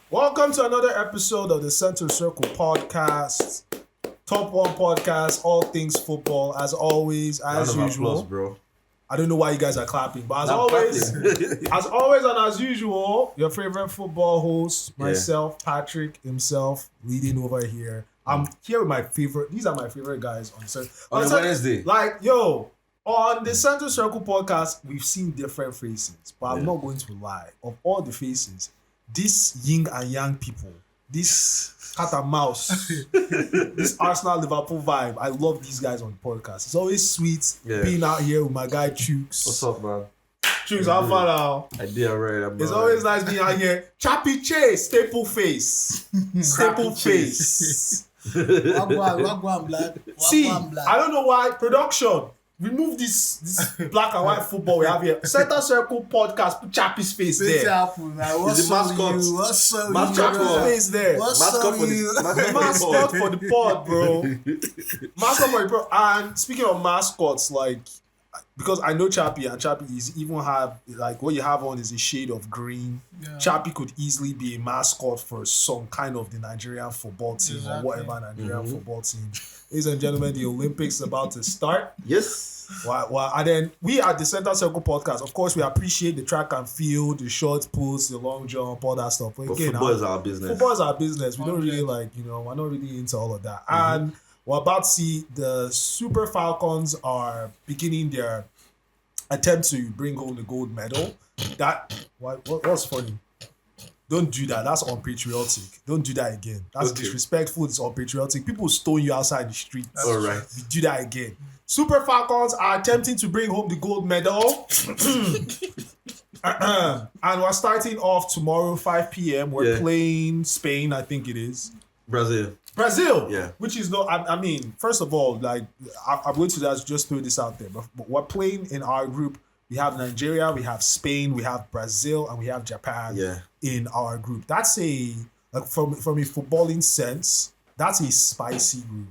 Welcome to another episode of the Center Circle podcast. Top one podcast, all things football, as always, as usual. Applause, bro. I don't know why you guys are clapping, but as always, and as usual, your favorite football host, myself, Patrick himself, leading over here. I'm here with my favorite. These are my favorite guys on Wednesday. Like, yo, on the Center Circle podcast, we've seen different faces, but I'm not going to lie. Of all the faces, this yin and yang people, this cat and mouse, this Arsenal Liverpool vibe, I love these guys on the podcast. It's always sweet being out here with my guy Chooks. What's up, man? Chooks, how far now? I did alright. It's always nice being out here. Chappy Chase, staple face. Staple face. Wagwan blood. See, I don't know why. Production. Remove this black and white football we have here. Center Circle podcast. Put Chappy's face there. What's the mascot. Chappy's face there. Mascot for the pod, bro. Mascot for the pod. And speaking of mascots, like, because I know Chappy, and Chappy is even have, like, what you have on is a shade of green. Yeah. Chappy could easily be a mascot for some kind of the Nigerian football team or whatever Nigerian football team. Ladies and gentlemen, the Olympics is about to start. Yes. Well, and then we at the Center Circle podcast, of course, we appreciate the track and field, the short puts, the long jump, all that stuff. But again, football is our business. Football is our business. We don't really we're not really into all of that. And we're about to see the Super Falcons are beginning their attempt to bring home the gold medal. What's funny? Don't do that. That's unpatriotic. Don't do that again. That's disrespectful. It's unpatriotic. People stone you outside the street. All right. You do that again. Super Falcons are attempting to bring home the gold medal. And we're starting off tomorrow, 5 p.m. We're playing Spain, I think it is. Brazil. Yeah. Which is I mean, first of all, like, I'm going to just throw this out there. But we're playing in our group. We have Nigeria, we have Spain, we have Brazil, and we have Japan in our group. That's from a footballing sense, that's a spicy group.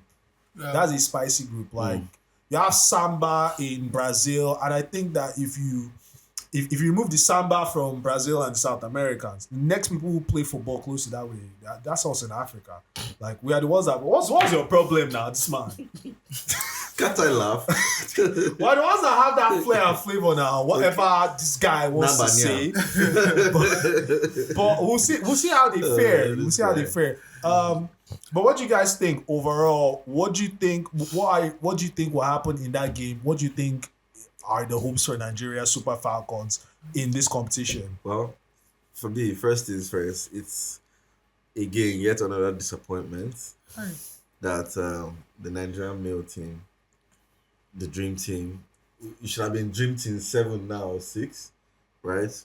Yeah. That's a spicy group. Like, you have Samba in Brazil, and I think that if you remove the Samba from Brazil and South Americans, the next people who play football close to that way, that's us in Africa. Like, we are the ones that, what's your problem now, this man? Can't I laugh? Well, the ones that have that flair and flavor now, whatever this guy wants to say. but we'll see how they fare. We'll see how they fare. But what do you guys think overall? What do you think will happen in that game? What do you think are the hopes for Nigeria Super Falcons in this competition? Well, for me, first things first, it's again yet another disappointment that the Nigerian male team, the dream team, you should have been dream team 7 now or 6, right?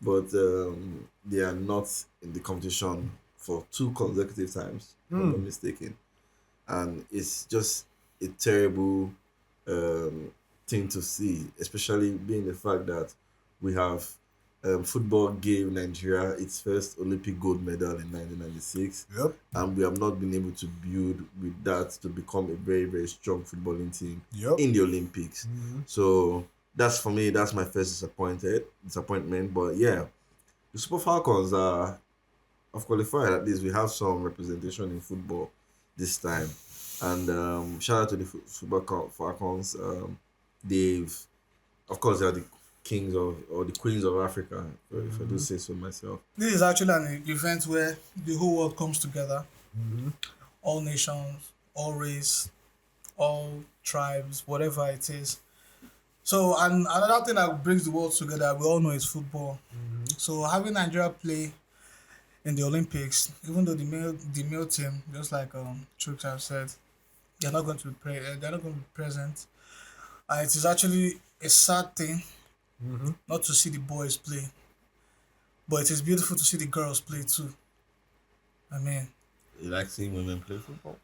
But they are not in the competition for 2 consecutive times, if I'm not mistaken. And it's just a terrible thing to see, especially being the fact that we have football gave Nigeria its first Olympic gold medal in 1996. Yep. And we have not been able to build with that to become a very, very strong footballing team in the Olympics. So that's, for me, that's my first disappointment. But yeah, the Super Falcons have qualified. At least we have some representation in football this time. And shout out to the Super Falcons. They've, of course, they are the kings or the queens of Africa, if I do say so myself. This is actually an event where the whole world comes together. All nations, all race, all tribes, whatever it is. So, and another thing that brings the world together, we all know, is football. So having Nigeria play in the Olympics, even though the male team, just like Chooks have said, they're not going to be present. It is actually a sad thing not to see the boys play, but it is beautiful to see the girls play too. I mean, you like seeing women play football?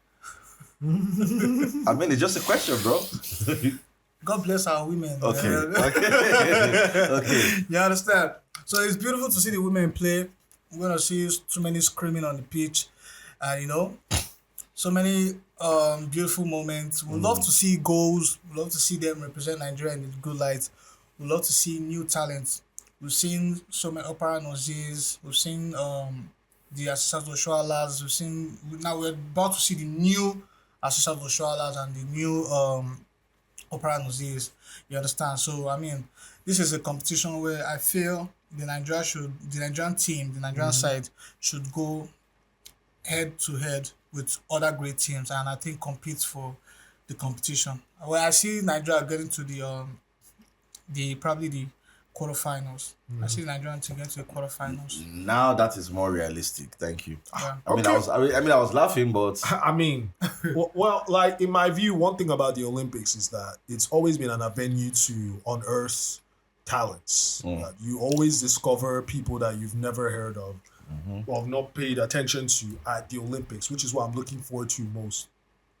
I mean, it's just a question, bro. God bless our women. Okay. You understand? So it's beautiful to see the women play. We're gonna see too many screaming on the pitch, and so many beautiful moments. We love to see goals. We love to see them represent Nigeria in a good light. We We love to see new talents. We've seen so many Opera Nozis. We've seen the Assistant Oshualas. Now we're about to see the new Assistant Oshualas and the new Opera Nozis. You understand? So I mean, this is a competition where I feel the Nigerian team, the Nigerian side should go head to head with other great teams, and I think compete for the competition. Well, I see Nigeria getting to the probably the quarterfinals. I see Nigerian team get to the quarterfinals. Now that is more realistic. Thank you. Yeah. I mean, I was laughing, but I mean, well, like in my view, one thing about the Olympics is that it's always been an avenue to unearth talents. That you always discover people that you've never heard of or have not paid attention to at the Olympics, which is what I'm looking forward to most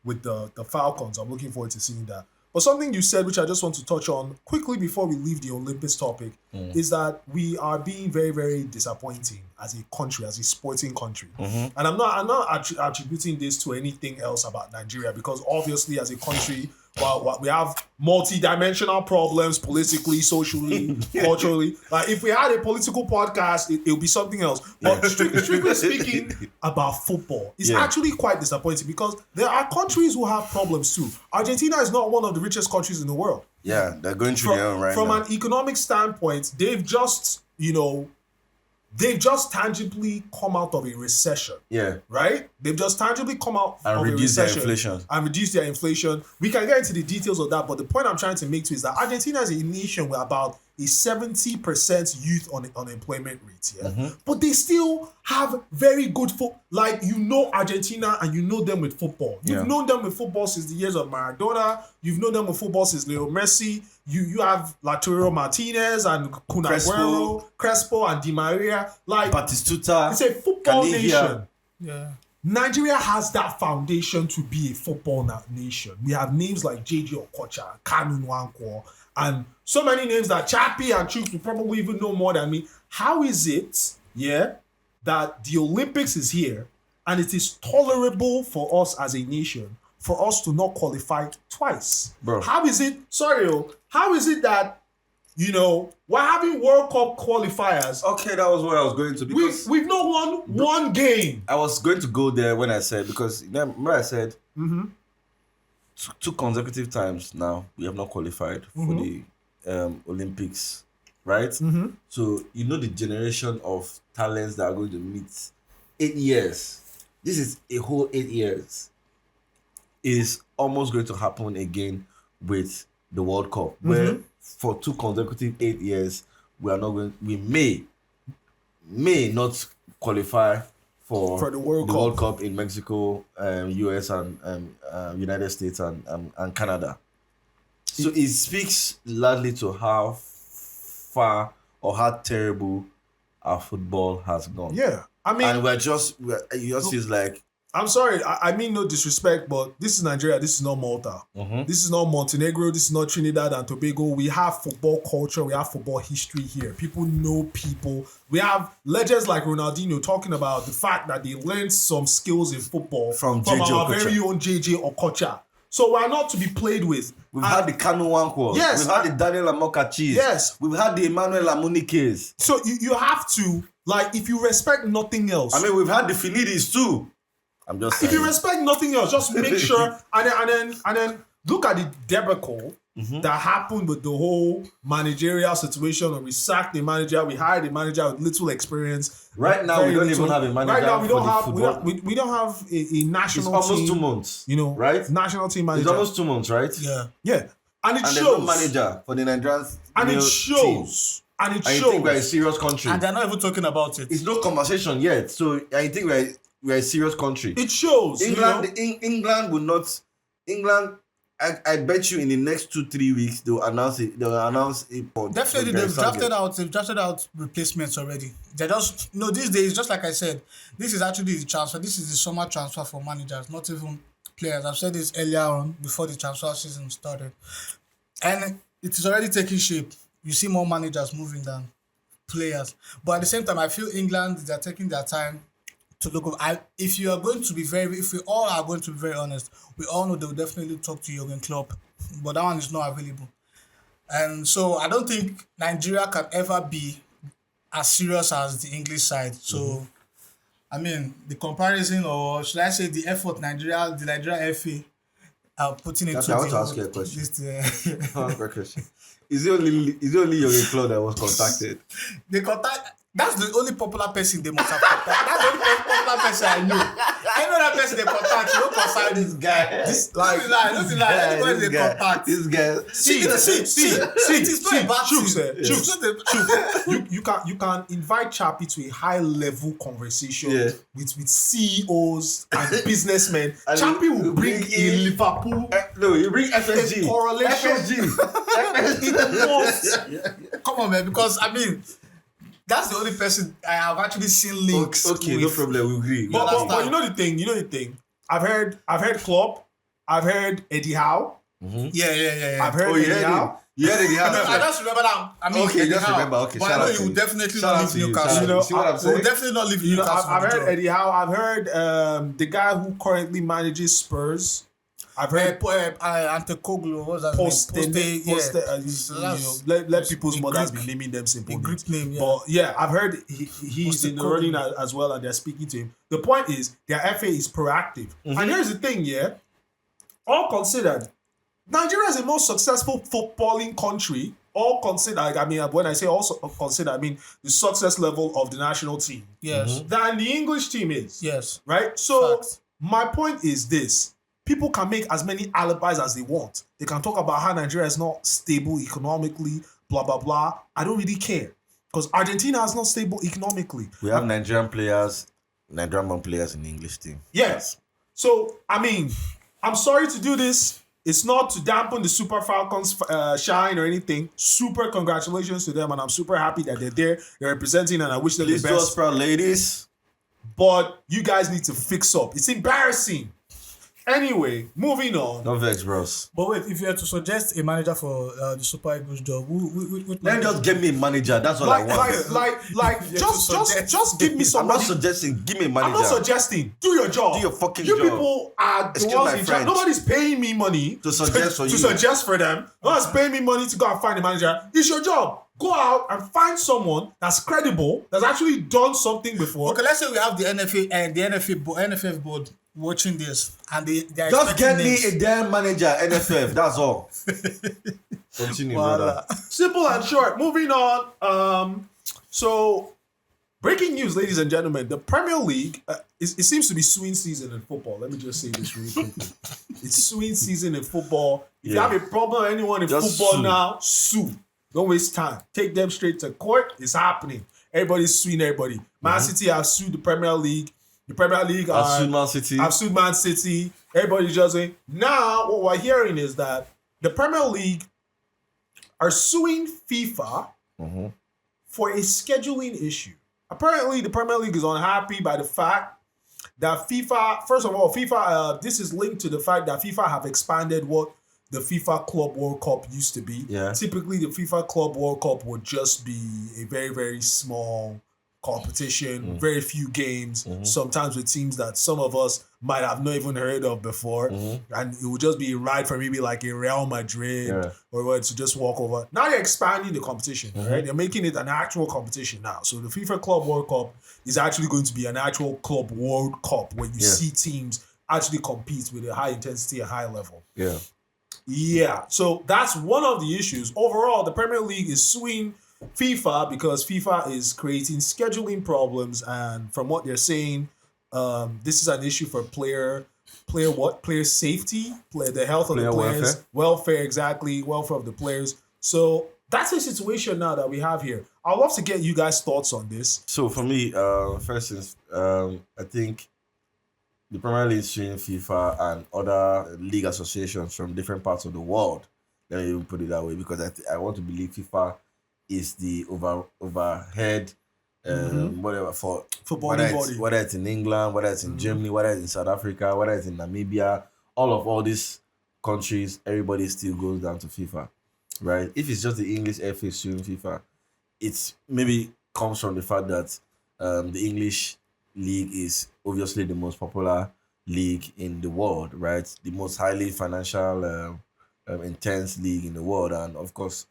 with the Falcons. I'm looking forward to seeing that. But something you said, which I just want to touch on quickly before we leave the Olympics topic, is that we are being very, very disappointing as a country, as a sporting country. And I'm not attributing this to anything else about Nigeria, because obviously as a country, well, we have multi-dimensional problems politically, socially, culturally. Like if we had a political podcast, it would be something else. But strictly speaking about football, it's actually quite disappointing because there are countries who have problems too. Argentina is not one of the richest countries in the world. yeah, they're going through their own right From now. an economic standpoint, they've just tangibly come out of a recession. Yeah. Right? They've just tangibly come out And of reduce a their recession inflation. and reduce their inflation. We can get into the details of that, but the point I'm trying to make too is that Argentina is a nation with about a 70% youth unemployment rate. Yeah? But they still have very good football. Like, Argentina and you know them with football. You've known them with football since the years of Maradona. You've known them with football since Leo Messi. You have Lautaro Martinez and Kun Agüero, Crespo and Di Maria. Like, Batistuta. it's a football Caniggia. nation. Yeah. Nigeria has that foundation to be a football nation. We have names like JJ Okocha, Kanu Nwankwo, and so many names that Chappie and Chooks will probably even know more than me. How is it, that the Olympics is here and it is tolerable for us as a nation for us to not qualify twice? Bro. How is it that, we're having World Cup qualifiers? Okay, that was where I was going to, because We've not won one game. I was going to go there when I said, because remember I said two consecutive times now we have not qualified for the Olympics, right? So the generation of talents that are going to meet 8 years. This is a whole 8 years. Is almost going to happen again with the World Cup, where for two consecutive 8 years we may not qualify for the World Cup in Mexico, US and United States and Canada. So it speaks largely to how far or how terrible our football has gone. Yeah. I mean, And it just feels like, I'm sorry, I mean no disrespect, but this is Nigeria, this is not Malta. This is not Montenegro, this is not Trinidad and Tobago. We have football culture, we have football history here. People know people. We have legends like Ronaldinho talking about the fact that they learned some skills in football From our JJ very own JJ Okocha. So we're not to be played with. we've had the Kanu Nwankwo. Yes. We've had the Daniel Amokachi. Yes. We've had the Emmanuel Amunikes. So you have to, like, if you respect nothing else. I mean, we've had the Finidis too. I'm just saying. If you respect nothing else, just make sure and then look at the debacle that happened with the whole managerial situation. Where we sacked the manager, we hired a manager with little experience. Right now, we don't even have a manager. Right now, we don't for the have football. we don't have a It's national almost team. 2 months. Right? National team manager. It's almost 2 months, right? Yeah. Yeah, and it And there's shows. no manager for the Nigerian And it male shows. team. And it I think we're a shows. serious country. And they're not even talking about it. It's no conversation yet. So I think we're a serious country. It shows. England will not. England, I bet you in the next 2-3 weeks they'll announce it. They'll announce it. Definitely, they've drafted out replacements already. They're just these days, just like I said, this is actually the transfer. This is the summer transfer for managers, not even players. I've said this earlier on before the transfer season started, and it is already taking shape. You see more managers moving than players, but at the same time, I feel England, they're taking their time to look up. If we all are going to be very honest, we all know they will definitely talk to Jurgen Klopp, but that one is not available. And so I don't think Nigeria can ever be as serious as the English side. So I mean, the comparison, or should I say, the effort the Nigeria FA are putting into I want to ask you a question. This, Is it only your club that was contacted? they contact. That's the only popular person they must have contacted. That's the only popular person I know. I know that person they contact. You don't concern This guy. This like, don't lie. Anybody they contact. This guy. See. It's not a bad thing. You can invite Chappie to a high level conversation with CEOs and businessmen. And Chappie will bring in Liverpool. No, you bring FSG. Correlation. Come on, man. Because I mean, that's the only person I have actually seen links. Okay, with. no problem. We agree. But you know the thing. I've heard Klopp. I've heard Eddie Howe. Yeah. I've heard Eddie Howe. You heard Eddie Howe. I just remember that. I mean, okay, just remember. Okay, but I know you will definitely shout not leave Newcastle. You know, see what I'm saying? Will definitely not leave Newcastle. I've heard Eddie Howe. I've heard the guy who currently manages Spurs. I've heard Antetokounmpo. What's that name? let people's mothers be naming them simple the names. Greek name. Yeah. But yeah, I've heard he's in the running as well, and they're speaking to him. The point is, their FA is proactive. And here's the thing, all considered, Nigeria is the most successful footballing country. All considered, I mean, when I say also consider, I mean the success level of the national team. Yes. Than the English team is. Yes. Right? So Facts. my point is this. People can make as many alibis as they want. They can talk about how Nigeria is not stable economically, blah, blah, blah. I don't really care. Because Argentina is not stable economically. We have Nigerian born players in the English team. Yes. So, I mean, I'm sorry to do this. It's not to dampen the Super Falcons shine or anything. Super congratulations to them, and I'm super happy that they're there. They're representing, and I wish them the best. Please do us proud, ladies. But you guys need to fix up. It's embarrassing. Anyway, moving on. No vex, bros. But wait, if you had to suggest a manager for the Super Eagles job, Then just give me a manager. That's all I want. Just give me I'm somebody. not suggesting. Give me a manager. I'm not suggesting. Do your job. Do your fucking you job. You people are the Excuse ones my in charge. French. Nobody's paying me money To suggest for you. to suggest for them. Nobody's paying me money to go and find a manager. It's your job. Go out and find someone that's credible, that's actually done something before. Okay, let's say we have the NFA and the NFF board watching this, and they are Just get names. me a damn manager, NFF. That's all. Continue, brother. Simple and short. Moving on. So, breaking news, ladies and gentlemen. The Premier League, it seems to be swing season in football. Let me just say this really quickly. It's swing season in football. If you have a problem with anyone in Just football sue. now, sue. Don't waste time. Take them straight to court. It's happening. Everybody's suing everybody. Man City have sued the Premier League. The Premier League I've sued Man City. I've sued Man City. Everybody's just saying. Now, what we're hearing is that the Premier League are suing FIFA for a scheduling issue. Apparently, the Premier League is unhappy by the fact that FIFA, first of all, this is linked to the fact that FIFA have expanded what the FIFA Club World Cup used to be. Yeah. Typically, the FIFA Club World Cup would just be a very, very small competition, very few games, sometimes with teams that some of us might have not even heard of before. And it would just be a ride for maybe like a Real Madrid or what to just walk over. Now they're expanding the competition, right? They're making it an actual competition now. So the FIFA Club World Cup is actually going to be an actual Club World Cup where you see teams actually compete with a high intensity and high level. Yeah, so that's one of the issues. Overall, the Premier League is suing FIFA because FIFA is creating scheduling problems, and from what they're saying, this is an issue for player safety, the health of the players, welfare of the players. So that's the situation now that we have here. I'd love to get you guys' thoughts on this. So for me, first is I think the Premier League is suing FIFA and other league associations from different parts of the world. Let me even put it that way, because I want to believe FIFA is the overhead whatever for body. Whether it's in England, whether it's in Germany, whether it's in South Africa, whether it's in Namibia, all these countries, everybody still goes down to FIFA, right? If it's just the English FA suing FIFA, it's maybe comes from the fact that the English league is obviously the most popular league in the world, right? The most highly financial intense league in the world, and of course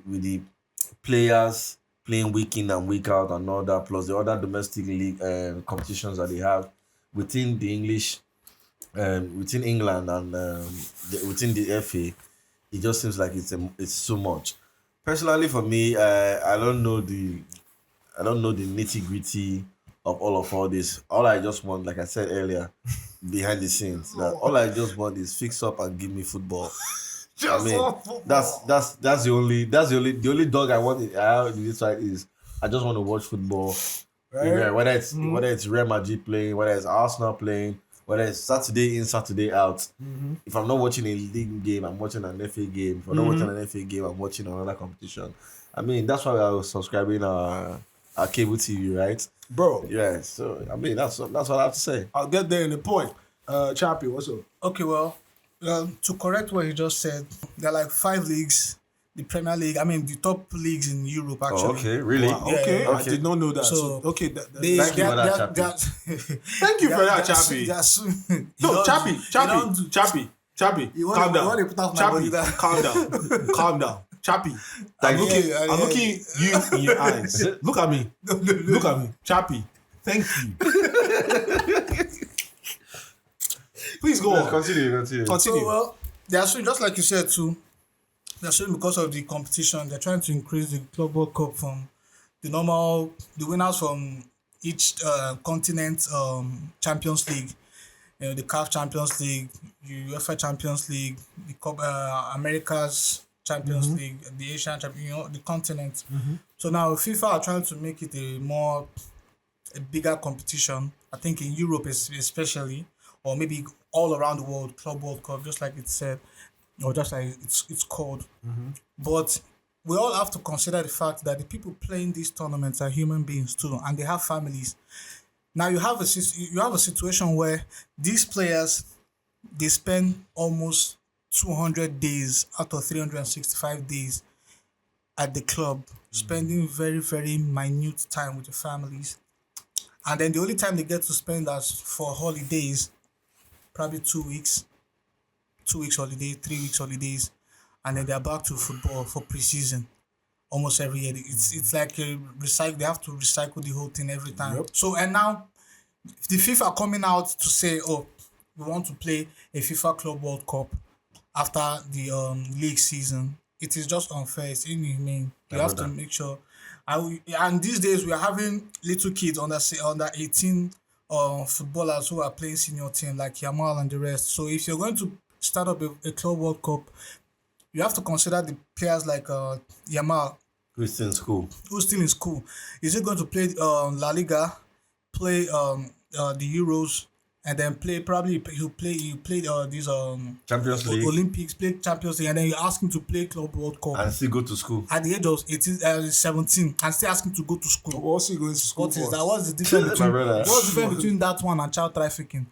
with the players playing week in and week out and all that, plus the other domestic league competitions that they have within the English, within England and within the FA, it just seems like it's too much. Personally, for me, I don't know the nitty gritty of all this. All I just want, like I said earlier, behind the scenes, that all I just want is fix up and give me football. I mean, that's the only dog I want. I have in this side is I just want to watch football. Right. Yeah, whether it's Real Madrid playing, whether it's Arsenal playing, whether it's Saturday in, Saturday out. If I'm not watching a league game, I'm watching an FA game. If I'm not watching an FA game, I'm watching another competition. I mean, that's why I was subscribing our cable TV, right? Bro. Yeah, so I mean that's what I have to say. I'll get there in a point. Chappie, what's up? Okay, well, to correct what he just said, there are like 5 leagues. The Premier League, I mean, the top leagues in Europe, actually. Oh, okay, really? Wow, okay. I did not know that. So okay. Thank you for that, Chappie. Thank you for that, Chappie. No, Chappie. Calm down. Calm down. Chappie. I'm looking you in your eyes. Look at me. Look at me. Chappie. Thank you. Please go on. Continue. So, well, they are showing, just like you said too, they're showing because of the competition, they're trying to increase the Club World Cup from the winners from each continent Champions League, the CAF Champions League, UEFA Champions League, the America's Champions League, the Asian Champions, the continent. So now FIFA are trying to make it a bigger competition. I think in Europe especially, or maybe all around the world, Club World Cup, just like it said, or just like it's called. But we all have to consider the fact that the people playing these tournaments are human beings too, and they have families. Now you have a situation where these players, they spend almost 200 days out of 365 days at the club, spending very, very minute time with the families. And then the only time they get to spend as for holidays, probably 2 weeks. 2 weeks holiday, 3 weeks holidays, and then they're back to football for preseason almost every year. It's like they have to recycle the whole thing every time. Yep. So, and now the FIFA are coming out to say, oh, we want to play a FIFA Club World Cup after the league season. It is just unfair. It's inhumane. You have to make sure. And these days we are having little kids under 18 footballers who are playing senior team like Yamal and the rest. So if you're going to start up a Club World Cup, you have to consider the players like Yamal, who's still in school. Is he going to play La Liga, play the Euros, and then he'll play these Champions League, Olympics, play Champions League, and then you ask him to play Club World Cup and still go to school at the age of 17, and still ask him to go to school. What's he going to school? What is that? What's the difference between that one and child trafficking?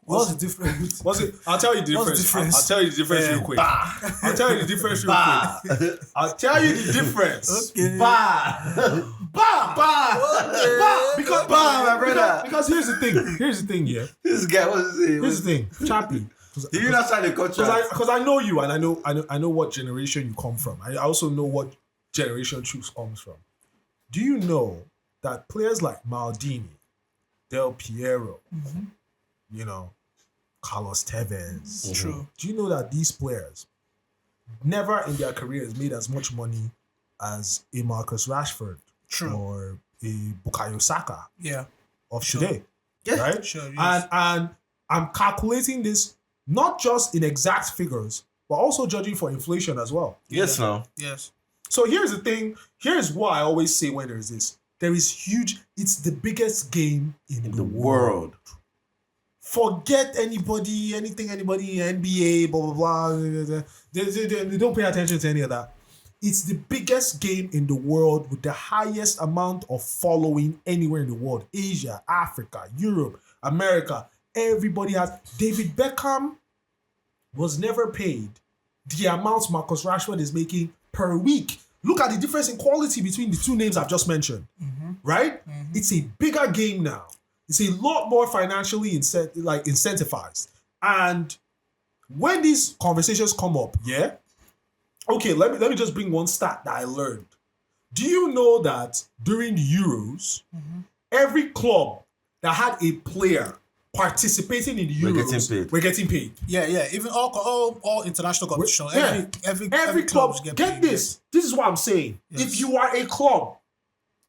What's the difference? I'll tell you the difference. I'll tell you the difference real quick. I'll tell you the difference real quick. I'll tell you the difference. Okay. Because here's the thing, yeah. This guy was saying. Here's the thing, Chappie. Did you not sign a contract? Because I know you, and I know what generation you come from. I also know what generation Chooks comes from. Do you know that players like Maldini, Del Piero, Carlos Tevez. True. Do you know that these players never in their careers made as much money as a Marcus Rashford or a Bukayo Saka of today? Yeah. Right? Sure. Yes. And I'm calculating this not just in exact figures, but also judging for inflation as well. Yes, no. Yes. So here's the thing. Here's what I always say when there's this. There is huge, it's the biggest game in the world. Forget anybody, NBA, blah, blah, blah. They don't pay attention to any of that. It's the biggest game in the world with the highest amount of following anywhere in the world. Asia, Africa, Europe, America. Everybody has. David Beckham was never paid the amount Marcus Rashford is making per week. Look at the difference in quality between the two names I've just mentioned. Right? It's a bigger game now. It's a lot more financially incentivized. And when these conversations come up, Okay, let me just bring one stat that I learned. Do you know that during the Euros, every club that had a player participating in the Euros were getting paid? Yeah. Even all international competition. Yeah. Every club get get paid, this. This is what I'm saying. Yes. If you are a club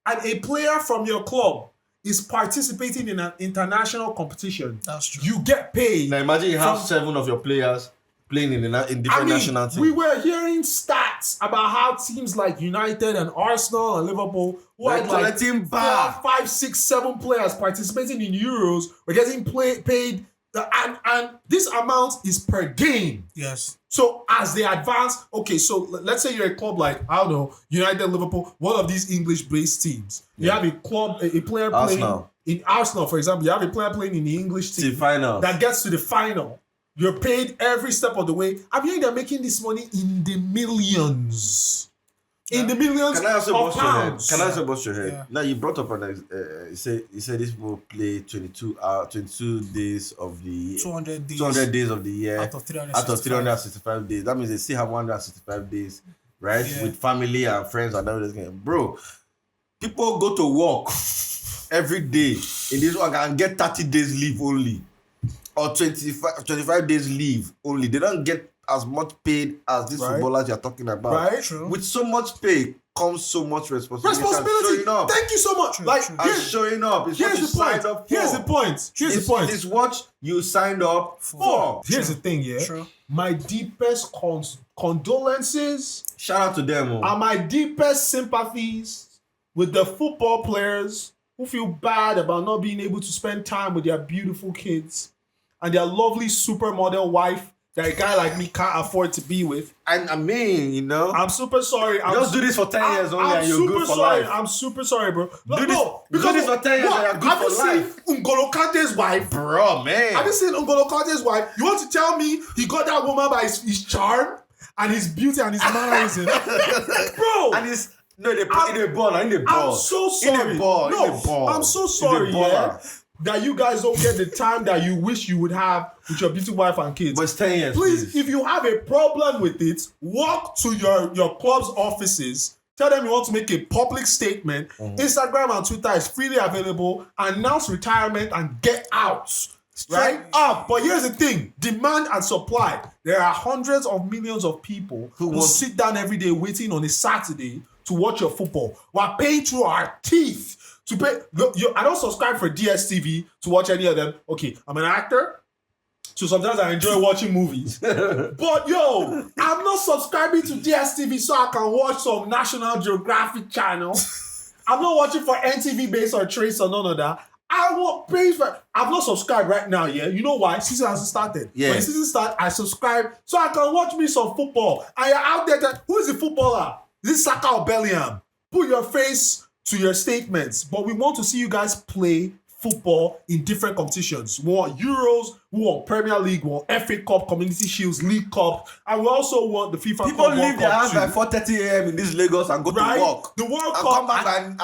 and a player from your club is participating in an international competition, That's true. you get paid. Now imagine you have 7 of your players playing in different national teams. We were hearing stats about how teams like United and Arsenal and Liverpool, who had like 4, 5, 6, 7 players participating in Euros, were getting paid. And this amount is per game. Yes. So as they advance, okay, so let's say you're a club like, I don't know, United, Liverpool, one of these English-based teams. You have a club, a player playing in Arsenal, for example. You have a player playing in the English team that gets to the final. You're paid every step of the way. I'm hearing they're making this money in the millions. In the millions of pounds. Can I say bust your head? Yeah. Now you brought up you said these people play 22 days of the 200 days of the year out of 365 days. That means they still have 165 days, right? Yeah. With family and friends and everything. Bro, people go to work every day in this work and get 30 days leave only. Or 25 days leave only. They don't get as much paid as these footballers you're talking about. Right. True. With so much pay comes so much responsibility. Showing up. Thank you so much. Showing up. It's what you signed up for. Here's the point. It's what you signed up for. Here's the thing, yeah. True. My deepest condolences. Shout out to them. And my deepest sympathies with the football players who feel bad about not being able to spend time with their beautiful kids and their lovely supermodel wife that a guy like me can't afford to be with. And I mean, you know, I'm super sorry. Just do this for 10 years only and you're good for life. I'm super sorry, bro. Do this for 10 years and you're good for life. Have you seen N'Golo Kante's wife? Bro, man. Have you seen N'Golo Kante's wife? You want to tell me he got that woman by his charm and his beauty and his mannerism? Bro! And his... No, in the ball. I'm so sorry. In the ball. I'm so sorry, that you guys don't get the time that you wish you would have with your beautiful wife and kids. But it's 10 years, please. If you have a problem with it, walk to your club's offices. Tell them you want to make a public statement. Instagram and Twitter is freely available. Announce retirement and get out. Right up. But here's the thing: demand and supply. There are hundreds of millions of people who sit down every day waiting on a Saturday to watch your football. We're paying through our teeth to pay. I don't subscribe for DSTV to watch any of them. Okay, I'm an actor, so sometimes I enjoy watching movies. But I'm not subscribing to DSTV so I can watch some National Geographic channel. I'm not watching for NTV Base or Trace or none of that. I want pay for. I've not subscribed right now. Yeah, you know why? Season hasn't started. Yeah. When the season starts, I subscribe so I can watch me some football. And you're out there. Who is the footballer? Is it Saka or Bellingham? Put your face to your statements. But we want to see you guys play football in different competitions. We want Euros, we want Premier League, we want FA Cup, Community Shields, League Cup, and we also want the FIFA Cup. People leave their house by 4:30 a.m. in this Lagos and go to work. The World Cup. Come back and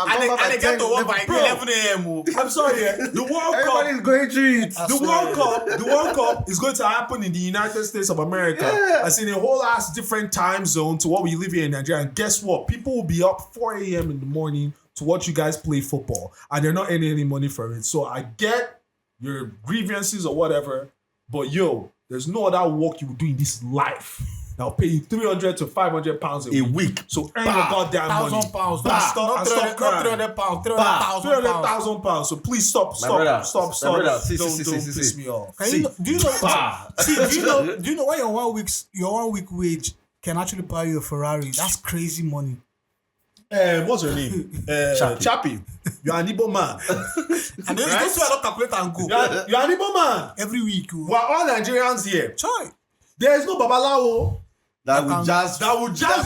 they get to work by 11 a.m. I'm sorry, the World Cup. Everybody's going through it. The World Cup is going to happen in the United States of America. Yeah. As in a whole ass different time zone to what we live here in Nigeria. And guess what? People will be up 4 a.m. in the morning to watch you guys play football, and they're not earning any money for it. So I get your grievances or whatever, but there's no other work you will do in this life that'll pay you 300 to 500 pounds a week. So earn your goddamn money. £1,000. Stop 300 pounds. 300,000 pounds. So please stop. Don't piss me off. Do you know why your 1 week wage can actually buy you a Ferrari? That's crazy money. What's your name? Chappie. You're an Igbo man. And those two are not calculate and go. You're an Igbo man. Every week. We're all Nigerians here. Choi. There is no Babalawo that will jazz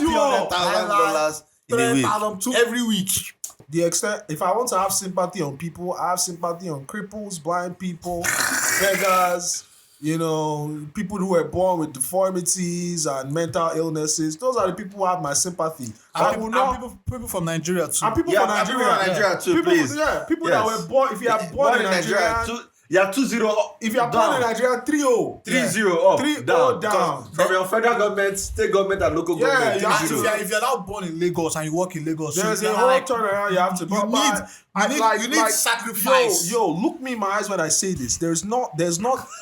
you up $1,000 in a week. Every week. The extent, if I want to have sympathy on people, I have sympathy on cripples, blind people, beggars, people who were born with deformities and mental illnesses. Those are the people who have my sympathy. People from Nigeria too. And people from Nigeria too, please. People that were born, if you are born in Nigeria You are 2-0 up. If you are playing in Nigeria, 3-0. 3-0 up. 3-0 down. From your federal government, state government, and local government. If you're now born in Lagos and you work in Lagos, there's a whole turnaround you have to do. You need sacrifice. Yo, look me in my eyes when I say this. There's not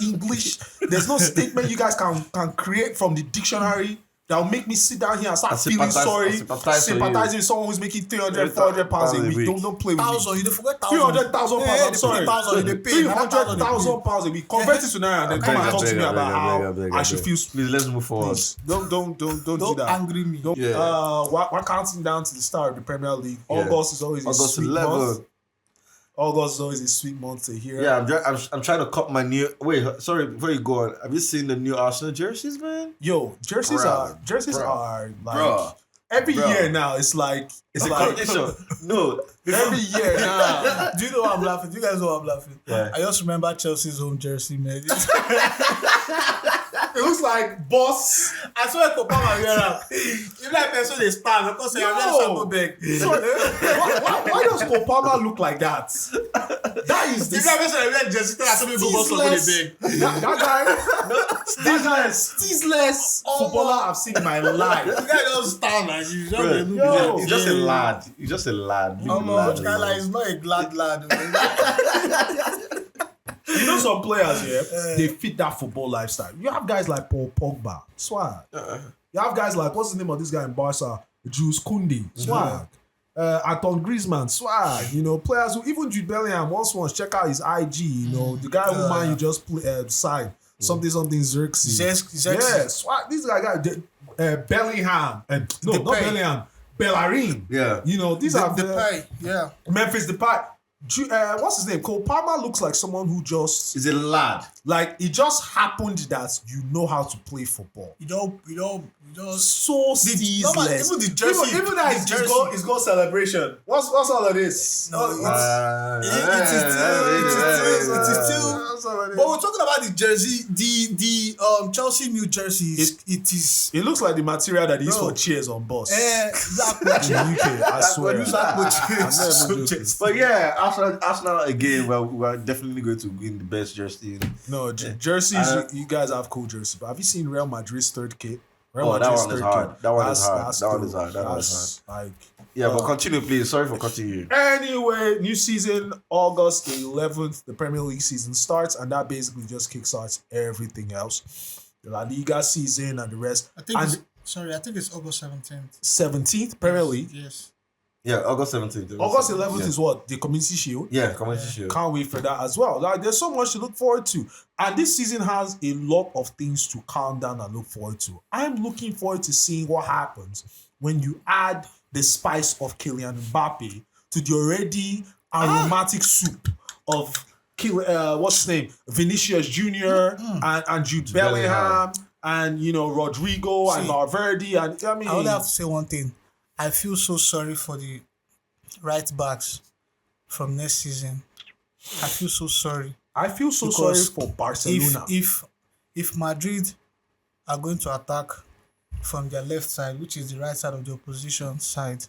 English. There's no statement you guys can create from the dictionary that will make me sit down here and start feeling sorry, sympathizing with someone who's making 300, 400 pounds a week. Don't play with me. You forget 300,000 pounds. I'm sorry. 300,000 pounds a week. Convert it to naira and then come and talk to me about how I should feel. Please, let's move forward. Don't do that. Don't angry me. We're counting down to the start of the Premier League. August is always a sweet month. August is always a sweet month to hear. Yeah, I'm trying to cut my new. Wait, sorry. Before you go on, have you seen the new Arsenal jerseys, man? Yo, jerseys are like every year now. It's like no. Every year now. Do you know why I'm laughing? Do you guys know why I'm laughing? Yeah. I just remember Chelsea's home jersey, man. It looks like boss. I saw a Kopama wear up. If that person they stand, because they are very so big. Why does Kopama look like that? That is if that person wear jersey, tell us something go boss over the big. That guy, steezless footballer I've seen in my life. The guy just stand and he's just a lad. He's just a lad. He's not a glad lad. You know some players here, they fit that football lifestyle. You have guys like Paul Pogba, swag. You have guys like, what's the name of this guy in Barca? Jules Koundé, swag. Antoine Griezmann, swag. You know, players who, even Jude Bellingham, once check out his IG, you know, the guy who man you just signed, something Xerxes. Yeah, swag. This guy, Bellingham, not Bellingham, Bellerin. Yeah. You know, these are Depay, yeah. Memphis Depay. What's his name? Cole Palmer looks like someone who just is a lad. Like it just happened that you know how to play football. You don't so steezless. Even the jersey, even that it's got celebration. What's all of this? No, it is still. But we're talking about the jersey, the Chelsea new jerseys. It looks like the material that is for cheers on bus. Exactly. In UK, I swear. But yeah, Arsenal again. We're definitely going to win the best jersey. No jerseys. You guys have cool jerseys. But have you seen Real Madrid's third kit? That one is hard. That one is hard. But continue, please. Sorry for cutting you. Anyway, new season, August 11th, the Premier League season starts, and that basically just kickstarts everything else. The La Liga season and the rest. I think it's August 17th. 17th, Premier League? Yes. Yeah, August 17th. August 11th is what? The Community Shield? Yeah, Community Shield. Can't wait for that as well. Like, there's so much to look forward to. And this season has a lot of things to calm down and look forward to. I'm looking forward to seeing what happens when you add the spice of Kylian Mbappe to the already aromatic soup of what's his name? Vinicius Jr. and Jude Bellingham and, you know, Rodrigo and Valverde. And I only have to say one thing. I feel so sorry for the right backs from next season. I feel so sorry. I feel so sorry for Barcelona. If Madrid are going to attack from their left side, which is the right side of the opposition side,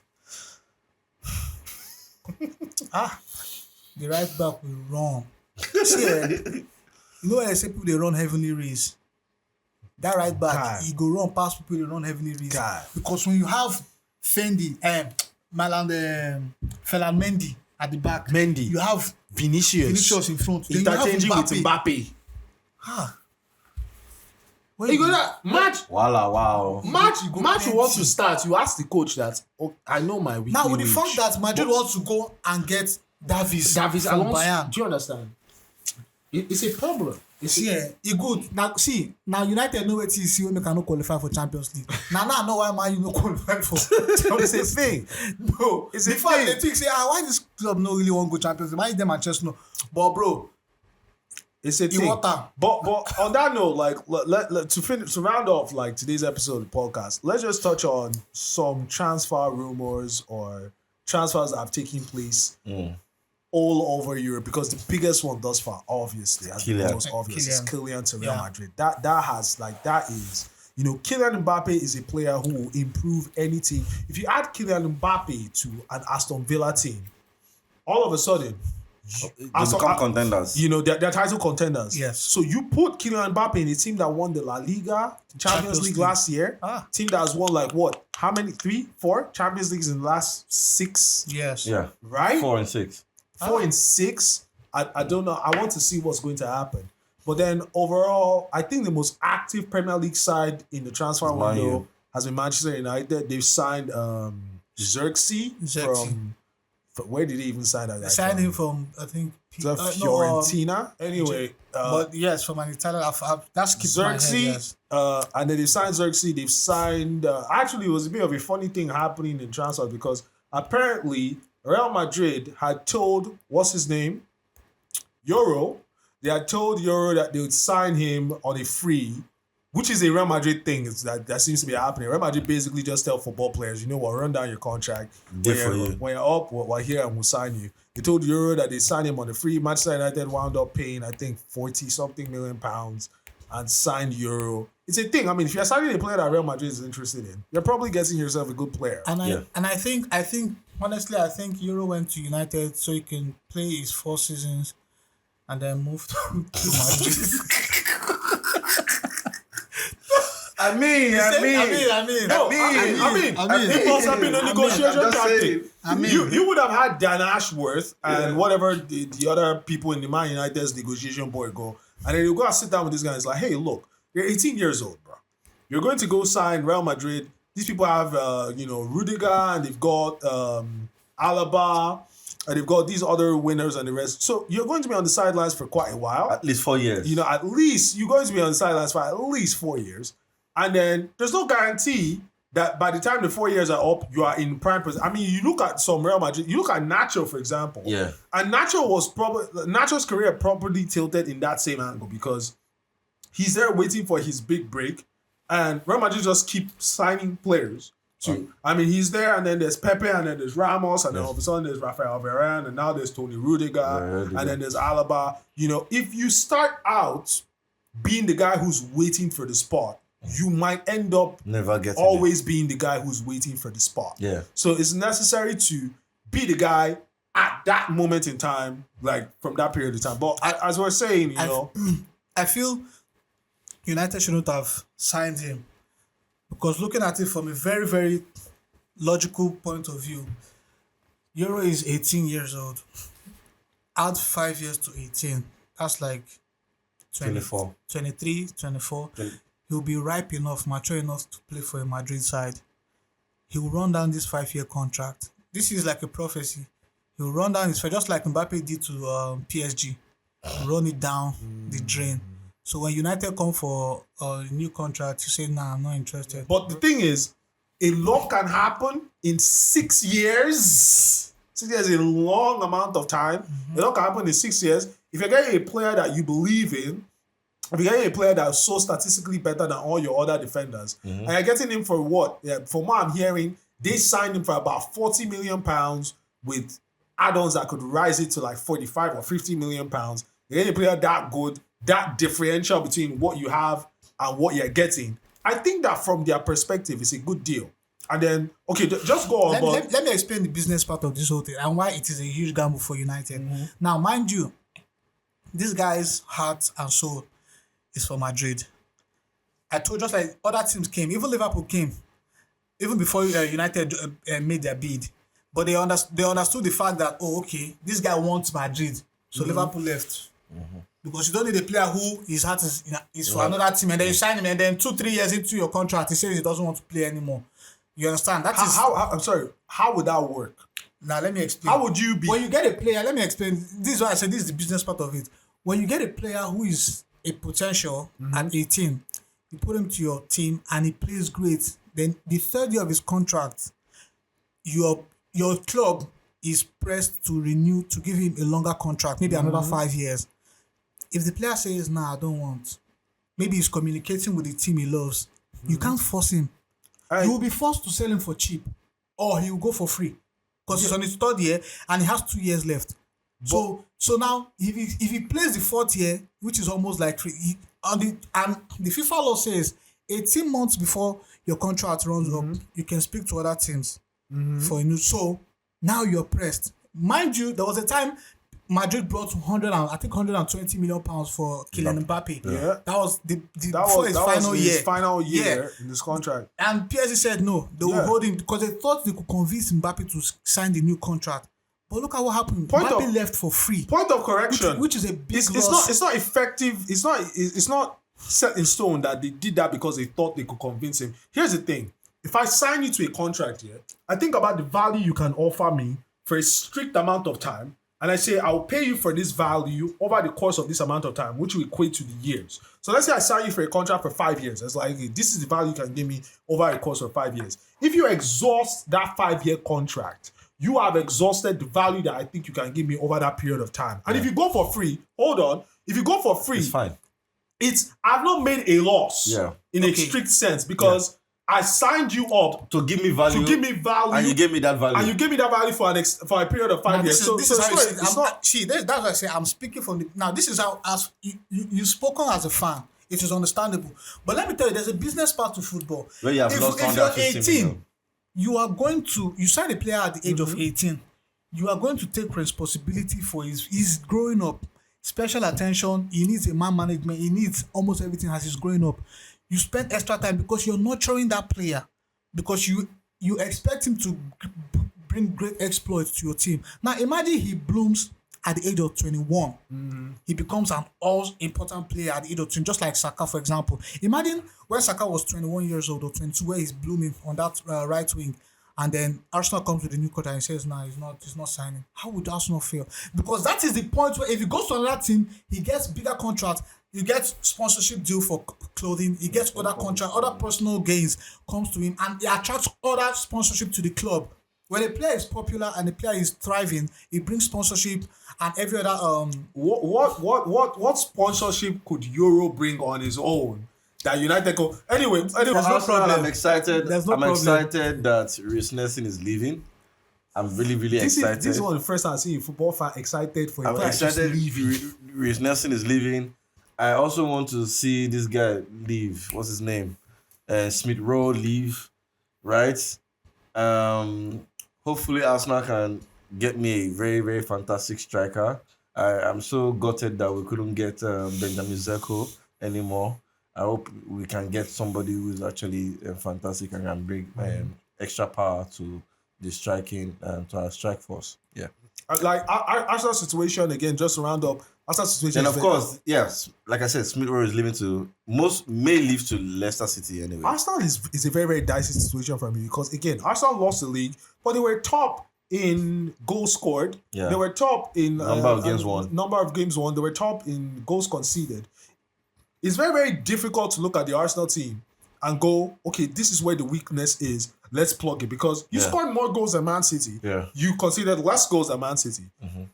the right back will run. See, you know when I say people they run heavenly race? That right back, he go run past people they run heavenly race. Because when you have Fendi, Ferland Mendy at the back. You have Vinicius in front. Interchanging with Mbappe. When you go that match, wow. Match wants to start. You ask the coach that. Oh, I know my weekly now with the fact that Madrid wants to go and get Davies from Bayern. Do you understand? It's a problem. It good. Now United know what it is when they cannot qualify for Champions League. now I know why Man U no qualify for Champions League. It's a thing. No, it's a thing. They think why this club no really want to go Champions League? Why is them Manchester no? But bro, it's a thing. But on that note, like to round off like today's episode of the podcast, let's just touch on some transfer rumors or transfers that have taken place. All over Europe, because the biggest one thus far, obviously, as the most obvious, is Kylian to Real Madrid. That is, you know, Kylian Mbappe is a player who will improve anything. If you add Kylian Mbappe to an Aston Villa team, all of a sudden, They become contenders. You know, they're title contenders. Yes. So you put Kylian Mbappe in a team that won the La Liga, Champions League last year. Team that has won like what? How many? 3, 4 Champions Leagues in the last 6? Yes. Yeah. Right? 4 and 6. 4 and 6. I don't know. I want to see what's going to happen. But then overall, I think the most active Premier League side in the transfer window has been Manchester United. They've signed Xerxes from where did they even sign that guy? They signed him from, I think, Fiorentina. Anyway. But yes, from an Italian. That's Xerxes. My head, yes. And then they signed Xerxes. They've signed. Actually, it was a bit of a funny thing happening in transfer because apparently Real Madrid had told, what's his name? Euro. They had told Euro that they would sign him on a free, which is a Real Madrid thing that seems to be happening. Real Madrid basically just tell football players, you know what, run down your contract. When you're up, we're here and we'll sign you. They told Euro that they signed him on a free. Manchester United wound up paying, I think, 40-something million pounds and signed Euro. It's a thing. I mean, if you're signing a player that Real Madrid is interested in, you're probably getting yourself a good player. And I think honestly, I think Euro went to United so he can play his 4 seasons and then moved to Madrid. I mean, it must have been a negotiation tactic. You would have had Dan Ashworth and whatever the other people in the Man United's negotiation board go, and then you go and sit down with this guy and it's like, hey, look, you're 18 years old, bro. You're going to go sign Real Madrid. These people have, Rudiger, and they've got Alaba, and they've got these other winners and the rest. So you're going to be on the sidelines for quite a while. At least 4 years. You know, at least you're going to be on the sidelines for at least 4 years. And then there's no guarantee that by the time the 4 years are up, you are in prime position. I mean, you look at some Real Madrid, you look at Nacho, for example. Yeah. And Nacho's career probably tilted in that same angle because he's there waiting for his big break. And Real Madrid just keep signing players. He's there, and then there's Pepe, and then there's Ramos, and then all of a sudden there's Rafael Varane, and now there's Tony Rudiger, and then there's Alaba. You know, if you start out being the guy who's waiting for the spot, you might end up always being the guy who's waiting for the spot. Yeah. So it's necessary to be the guy at that moment in time, like from that period of time. But as we're saying, I feel United shouldn't have signed him because looking at it from a very, very logical point of view, Euro is 18 years old. Add 5 years to 18. That's like 24. 23, 24. He'll be ripe enough, mature enough to play for a Madrid side. He'll run down this 5-year contract. This is like a prophecy. He'll run down his, just like Mbappe did to PSG. Run it down the drain. So when United come for a new contract, you say, nah, I'm not interested. But the thing is, a lot can happen in 6 years. 6 years is a long amount of time. A lot can happen in 6 years. If you're getting a player that you believe in, if you're getting a player that's so statistically better than all your other defenders, and you're getting him for what? Yeah, from what I'm hearing, they signed him for about 40 million pounds with add-ons that could rise it to like 45 or 50 million pounds. You're getting a player that good, that differential between what you have and what you're getting. I think that from their perspective, it's a good deal. And then, okay, just go on. Let me explain the business part of this whole thing and why it is a huge gamble for United. Now, mind you, this guy's heart and soul is for Madrid. I told just like other teams came, even Liverpool came, even before United made their bid. But they understood the fact that, this guy wants Madrid. So Liverpool left. Because you don't need a player who his heart is for another team, and then you sign him, and then 2-3 years into your contract, he says he doesn't want to play anymore. You understand? I'm sorry. How would that work? Now let me explain. How would you be? When you get a player, let me explain. This is why I said this is the business part of it. When you get a player who is a potential at 18, you put him to your team and he plays great. Then the third year of his contract, your club is pressed to renew, to give him a longer contract, maybe another 5 years. If the player says, nah, I don't want, maybe he's communicating with the team he loves, you can't force him. You will be forced to sell him for cheap, or he will go for free because he's on his third year and he has 2 years left. So now, if he plays the fourth year, which is almost like free, and the FIFA law says 18 months before your contract runs up, you can speak to other teams for a new. So now you're pressed. Mind you, there was a time Madrid brought 120 million pounds for Kylian Mbappe. Yeah. That was his final year in this contract. And PSG said no, they were holding because they thought they could convince Mbappe to sign the new contract. But look at what happened. Mbappe left for free. Point of correction. Which is a big loss. It's not effective. It's not set in stone that they did that because they thought they could convince him. Here's the thing. If I sign you to a contract here, I think about the value you can offer me for a strict amount of time. And I say, I'll pay you for this value over the course of this amount of time, which will equate to the years. So let's say I sign you for a contract for 5 years. It's like, okay, this is the value you can give me over the course of 5 years. If you exhaust that 5-year contract, you have exhausted the value that I think you can give me over that period of time. And if you go for free, if you go for free, it's fine. I've not made a loss in a strict sense because I signed you up to give me value. And you gave me that value. For a period of 5 years. That's why I say I'm speaking from the. Now, this is how, as you've spoken as a fan, it is understandable. But let me tell you, there's a business part to football. Where you have lost if you're 18, you sign a player at the age of 18, you are going to take responsibility for his growing up. Special attention, he needs a man management, he needs almost everything as he's growing up. You spend extra time because you're nurturing that player, because you expect him to bring great exploits to your team. Now imagine he blooms at the age of 21. He becomes an all-important player at the age of 20, just like Saka, for example. Imagine when Saka was 21 years old or 22, where he's blooming on that right wing, and then Arsenal comes with a new contract and says, "No, he's not signing." How would Arsenal feel? Because that is the point where if he goes to another team, he gets bigger contracts. He gets sponsorship deal for clothing. He gets other contract, other personal gains comes to him, and he attracts other sponsorship to the club. When a player is popular and the player is thriving, he brings sponsorship and every other. What sponsorship could Euro bring on his own that United go? Anyway, there's no problem. I'm excited. Excited that Reece Nelson is leaving. I'm really, really excited. This is one of the first time I see a football fan excited for I'm excited. Reece Nelson is leaving. I also want to see this guy leave. What's his name? Smith Rowe leave, right? Hopefully Arsenal can get me a very, very fantastic striker. I'm so gutted that we couldn't get Benjamin Zeko anymore. I hope we can get somebody who's actually fantastic and can bring extra power to the striking, to our strike force. Yeah. Like Arsenal situation again, just to round up. Arsenal situation. And of course, yes, like I said, Smith Rowe is leaving may leave to Leicester City anyway. Arsenal is a very, very dicey situation for me because again, Arsenal lost the league, but they were top in goals scored. Yeah. They were top in number of games won. They were top in goals conceded. It's very, very difficult to look at the Arsenal team and go, okay, this is where the weakness is. Let's plug it because you scored more goals than Man City. Yeah. You conceded less goals than Man City. Mm-hmm.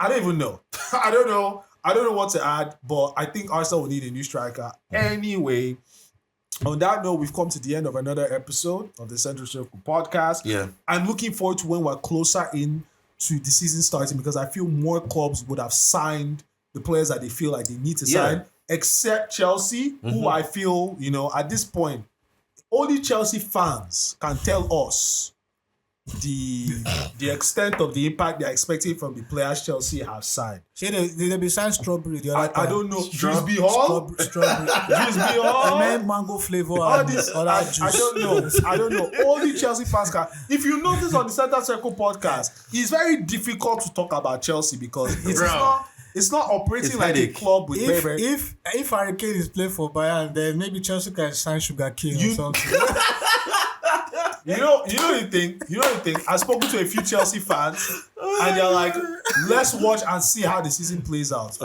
I don't even know. I don't know what to add, but I think Arsenal will need a new striker. Anyway, on that note, we've come to the end of another episode of the Central Circle podcast. Yeah. I'm looking forward to when we're closer in to the season starting because I feel more clubs would have signed the players that they feel like they need to sign, except Chelsea, who I feel, at this point, only Chelsea fans can tell us the extent of the impact they're expecting from the players Chelsea have signed. They be signed Strawberry the other time. I don't know. Dewsbury Hall? Strawberry. Dewsbury Hall? And then mango flavor. All this, I don't know. Only Chelsea fans can. If you notice on the Center Circle podcast, it's very difficult to talk about Chelsea because it's not operating like a club with very. If Harry Kane is playing for Bayern, then maybe Chelsea can sign Sugar King or something. You know the thing. I've spoken to a few Chelsea fans, and they're like, "Let's watch and see how the season plays out."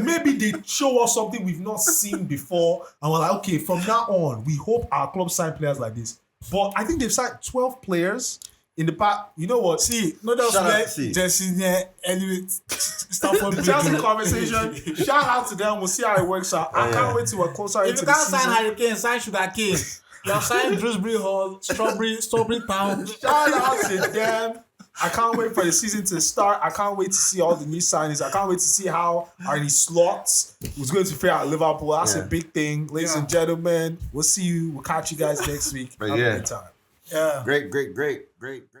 Maybe they show us something we've not seen before, and we're like, "Okay, from now on, we hope our club sign players like this." But I think they've signed 12 players in the past. You know what? See, no doubt, Jesse, anyway, Stamford the Chelsea conversation. Shout out to them. We'll see how it works out. I can't wait to work closer into the season. If you can't sign Harry Kane, sign Sugar King. You have signed Dewsbury Hall, Strawberry Town. Shout out to them. I can't wait for the season to start. I can't wait to see all the new signings. I can't wait to see how Arne Slot was going to fare at Liverpool. That's a big thing. Ladies and gentlemen, we'll see you. We'll catch you guys next week. Have a good time. Yeah. Great.